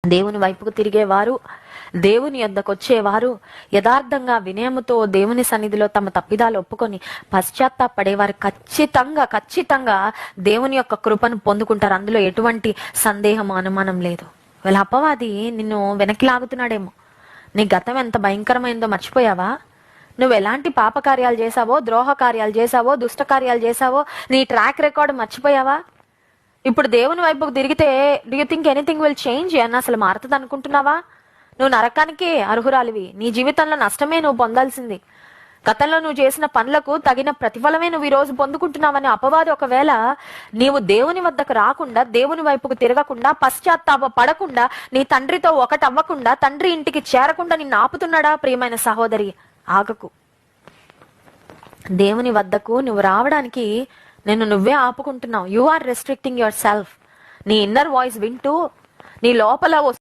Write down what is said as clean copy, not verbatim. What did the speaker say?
దేవుని వైపుకు తిరిగేవారు, దేవుని యొద్దకు వచ్చేవారు, యథార్థంగా వినయముతో దేవుని సన్నిధిలో తమ తప్పిదాలు ఒప్పుకొని పశ్చాత్తాపడేవారు ఖచ్చితంగా దేవుని యొక్క కృపను పొందుకుంటారు. అందులో ఎటువంటి సందేహం అనుమానం లేదు. వీళ్ళ అపవాది నిన్ను వెనక్కి లాగుతున్నాడేమో. నీ గతం ఎంత భయంకరమైందో మర్చిపోయావా? నువ్వు ఎలాంటి పాప కార్యాలు చేసావో, ద్రోహ కార్యాలు చేసావో, దుష్ట కార్యాలు చేసావో, నీ ట్రాక్ రికార్డు మర్చిపోయావా? ఇప్పుడు దేవుని వైపుకు తిరిగితే do you think anything will change అని అసలు మారుతుంది అనుకుంటున్నావా? నువ్వు నరకానికే అర్హురాలివి. నీ జీవితంలో నష్టమే నువ్వు పొందాల్సింది. గతంలో నువ్వు చేసిన పనులకు తగిన ప్రతిఫలమే నువ్వు ఈ రోజు పొందుకుంటున్నావని అపవాది ఒకవేళ నీవు దేవుని వద్దకు రాకుండా, దేవుని వైపుకు తిరగకుండా, పశ్చాత్తాప పడకుండా, నీ తండ్రితో ఒకటవ్వకుండా, తండ్రి ఇంటికి చేరకుండా నిన్ను ఆపుతున్నాడా? ప్రియమైన సహోదరి, ఆగకు. దేవుని వద్దకు నువ్వు రావడానికి నువ్వే ఆపుకుంటున్నావు. You are restricting your self. నీ ఇన్నర్ వాయిస్ వింటూ నీ లోపల